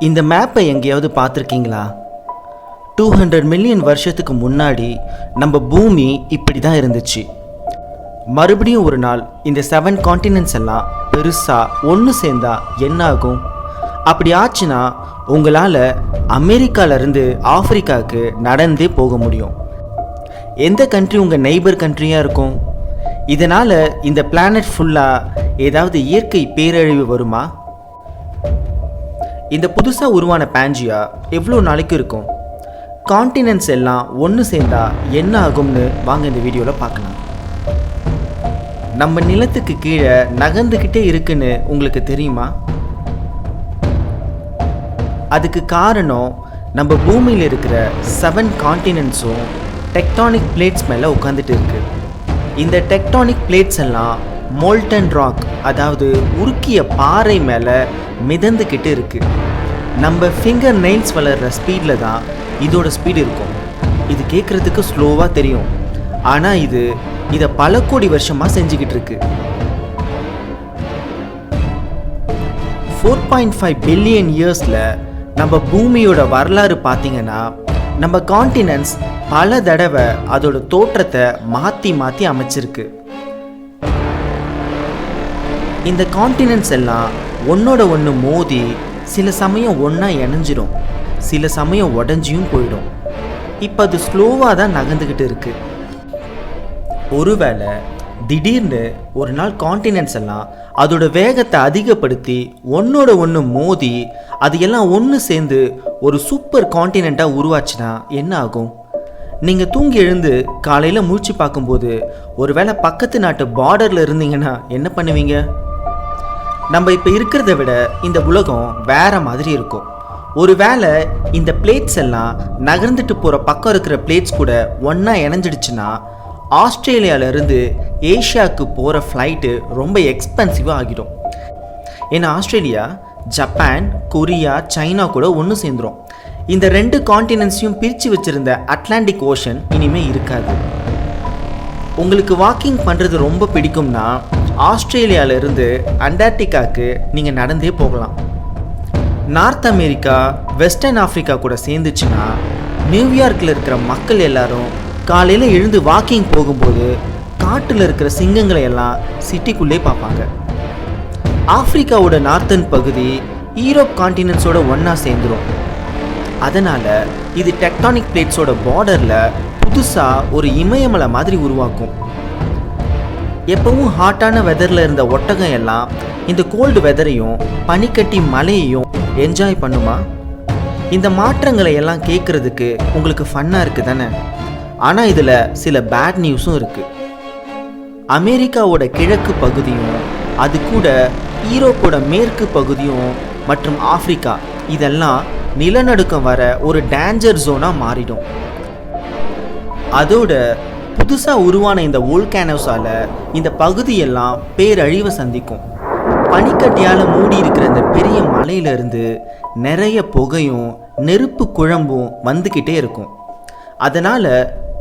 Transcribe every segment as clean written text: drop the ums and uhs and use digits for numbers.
இந்த மேப்பை எங்கேயாவது பார்த்துருக்கீங்களா? 200 மில்லியன் வருஷத்துக்கு முன்னாடி நம்ம பூமி இப்படி தான் இருந்துச்சு. மறுபடியும் ஒரு நாள் இந்த 7 காண்டினென்ட்ஸ் எல்லாம் பெருசாக ஒன்று சேர்ந்தா என்ன ஆகும்? அப்படி ஆச்சுன்னா உங்களால் அமெரிக்காவிலேருந்து ஆப்பிரிக்காவுக்கு நடந்தே போக முடியும். எந்த கண்ட்ரி உங்கள் நெய்பர் கண்ட்ரியாக இருக்கும்? இதனால் இந்த பிளானட் ஃபுல்லாக ஏதாவது இயற்கை பேரழிவு வருமா? இந்த புதுசாக உருவான பேஞ்சியா எவ்வளோ நாளைக்கு இருக்கும்? காண்டினென்ட்ஸ் எல்லாம் ஒன்று சேர்ந்தா என்ன ஆகும்னு வாங்க இந்த வீடியோவில் பார்க்கலாம். நம்ம நிலத்துக்கு கீழே நகர்ந்துக்கிட்டே இருக்குன்னு உங்களுக்கு தெரியுமா? அதுக்கு காரணம் நம்ம பூமியில் இருக்கிற 7 காண்டினென்ட்ஸும் டெக்டானிக் பிளேட்ஸ் மேலே உட்காந்துட்டு இருக்கு. இந்த டெக்டானிக் பிளேட்ஸ் எல்லாம் மோல்டன் ராக், அதாவது உருக்கிய பாறை மேலே மிதந்துக்கிட்டு இருக்கு. நம்ம ஃபிங்கர் நெயில்ஸ் வளர்கிற ஸ்பீடில் தான் இதோட ஸ்பீடு இருக்கும். இது கேட்குறதுக்கு ஸ்லோவாக தெரியும், ஆனால் இதை பல கோடி வருஷமாக செஞ்சுக்கிட்டு இருக்கு. 4.5 பில்லியன் இயர்ஸில் நம்ம பூமியோட வரலாறு பார்த்தீங்கன்னா நம்ம காண்டினென்ட்ஸ் பல தடவை அதோட தோற்றத்தை மாற்றி அமைச்சிருக்கு. இந்த காண்டினென்ட்ஸ் எல்லாம் ஒன்னோட ஒன்று மோதி சில சமயம் ஒன்றா இணைஞ்சிரும், சில சமயம் உடஞ்சியும் போயிடும். இப்போ அது ஸ்லோவாக தான் நகர்ந்துக்கிட்டு இருக்கு. ஒருவேளை திடீர்னு ஒரு நாள் காண்டினென்ட்ஸ் எல்லாம் அதோட வேகத்தை அதிகப்படுத்தி ஒன்னோட ஒன்று மோதி அது எல்லாம் ஒன்று சேர்ந்து ஒரு சூப்பர் காண்டினெண்ட்டாக உருவாச்சுன்னா என்ன ஆகும்? நீங்கள் தூங்கி எழுந்து காலையில் முழிச்சு பார்க்கும்போது ஒருவேளை பக்கத்து நாட்டு பார்டரில் இருந்தீங்கன்னா என்ன பண்ணுவீங்க? நம்ம இப்போ இருக்கிறத விட இந்த உலகம் வேற மாதிரி இருக்கும். ஒருவேளை இந்த பிளேட்ஸ் எல்லாம் நகர்ந்துட்டு போகிற பக்கம் இருக்கிற பிளேட்ஸ் கூட ஒன்றா இணைஞ்சிடுச்சுன்னா ஆஸ்திரேலியாவிலேருந்து ஏஷியாவுக்கு போகிற ஃப்ளைட்டு ரொம்ப எக்ஸ்பென்சிவாக ஆகிடும். ஏன்னா ஆஸ்திரேலியா, ஜப்பான், கொரியா, சைனா கூட ஒன்று சேர்ந்துடும். இந்த 2 காண்டினென்ட்ஸையும் பிரித்து வச்சுருந்த அட்லாண்டிக் ஓஷன் இனிமேல் இருக்காது. உங்களுக்கு வாக்கிங் பண்ணுறது ரொம்ப பிடிக்கும்னா ஆஸ்திரேலியாவிலேருந்து அண்டார்டிகாவுக்கு நீங்கள் நடந்தே போகலாம். நார்த் அமெரிக்கா, வெஸ்டர்ன் ஆஃப்ரிக்கா கூட சேர்ந்துச்சுன்னா நியூயார்க்கில் இருக்கிற மக்கள் எல்லாரும் காலையில் எழுந்து வாக்கிங் போகும்போது காட்டில் இருக்கிற சிங்கங்களை எல்லாம் சிட்டிக்குள்ளே பார்ப்பாங்க. ஆப்பிரிக்காவோட நார்த்தன் பகுதி யூரோப் காண்டினென்ட்ஸோட ஒன்றா சேர்ந்துடும். அதனால் இது டெக்டானிக் பிளேட்ஸோட பார்டரில் புதுசாக ஒரு இமயமலை மாதிரி உருவாக்கும். எப்பவும் ஹாட்டான வெதரில் இருந்த ஒட்டகம் எல்லாம் இந்த கோல்டு வெதரையும் பனிக்கட்டி மலையையும் என்ஜாய் பண்ணுமா? இந்த மாற்றங்களை எல்லாம் கேட்குறதுக்கு உங்களுக்கு ஃபன்னாக இருக்குது தானே? ஆனால் இதில் சில பேட் நியூஸும் இருக்குது. அமெரிக்காவோட கிழக்கு பகுதியும் அது கூட யூரோப்போட மேற்கு பகுதியும் மற்றும் ஆப்பிரிக்கா இதெல்லாம் நிலநடுக்கம் வர ஒரு டேஞ்சர் ஜோனாக மாறிடும். அதோட புதுசாக உருவான இந்த வோல்கானோஸால் இந்த பகுதியெல்லாம் பேரழிவை சந்திக்கும். பனிக்கட்டியால் மூடி இருக்கிற இந்த பெரிய மலையிலிருந்து நிறைய புகையும் நெருப்பு குழம்பும் வந்துக்கிட்டே இருக்கும். அதனால்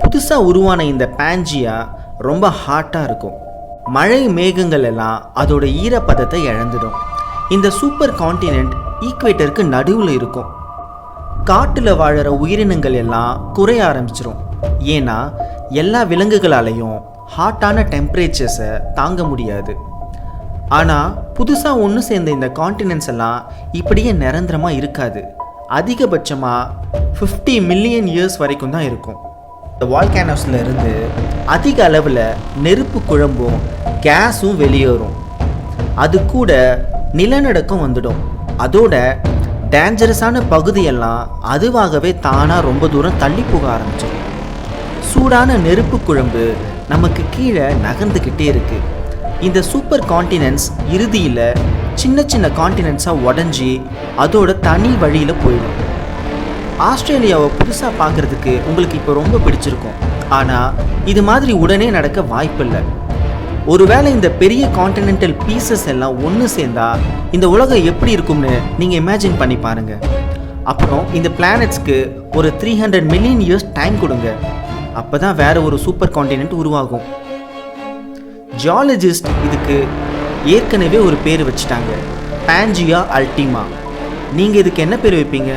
புதுசாக உருவான இந்த பேஞ்சியா ரொம்ப ஹாட்டாக இருக்கும். மழை மேகங்கள் எல்லாம் அதோட ஈரப்பதத்தை இழந்துடும். இந்த சூப்பர் காண்டினென்ட் ஈக்குவேட்டருக்கு நடுவில் இருக்கும். காட்டில் வாழற உயிரினங்கள் எல்லாம் குறைய ஆரம்பிச்சிடும். ஏன்னா எல்லா விலங்குகளாலையும் ஹாட்டான டெம்பரேச்சர்ஸை தாங்க முடியாது. ஆனால் புதுசாக ஒன்று சேர்ந்த இந்த காண்டினென்ட்ஸ் எல்லாம் இப்படியே நிரந்தரமாக இருக்காது. அதிகபட்சமாக 50 மில்லியன் இயர்ஸ் வரைக்கும் தான் இருக்கும். இந்த வால்கானோஸில் இருந்து அதிக அளவில் நெருப்பு குழம்பும் கேஸும் வெளியேறும். அது கூட நிலநடுக்கம் வந்துடும். அதோட டேஞ்சரஸான பகுதியெல்லாம் அதுவாகவே தானாக ரொம்ப தூரம் தள்ளி போக ஆரம்பிச்சிடும். சூடான நெருப்பு குழம்பு நமக்கு கீழே நகர்ந்துக்கிட்டே இருக்குது. இந்த சூப்பர் காண்டினென்ட்ஸ் இறுதியில் சின்ன சின்ன காண்டினென்ட்ஸாக உடஞ்சி அதோட தனி வழியில் போயிடும். ஆஸ்திரேலியாவை புதுசாக பார்க்குறதுக்கு உங்களுக்கு இப்போ ரொம்ப பிடிச்சிருக்கும். ஆனால் இது மாதிரி உடனே நடக்க வாய்ப்பில்லை. ஒருவேளை இந்த பெரிய காண்டினென்டல் பீசஸ் எல்லாம் ஒன்று சேர்ந்தா இந்த உலகம் எப்படி இருக்கும்னு நீங்கள் இமேஜின் பண்ணி பாருங்கள். அப்புறம் இந்த பிளானட்ஸ்க்கு ஒரு 300 மில்லியன் இயர்ஸ் டைம் கொடுங்க. அப்போ தான் வேறு ஒரு சூப்பர் காண்டினென்ட் உருவாகும். ஜியாலஜிஸ்ட் இதுக்கு ஏற்கனவே ஒரு பேர் வச்சுட்டாங்க, பேஞ்சியா அல்டிமா. நீங்கள் இதுக்கு என்ன பேர் வைப்பீங்க?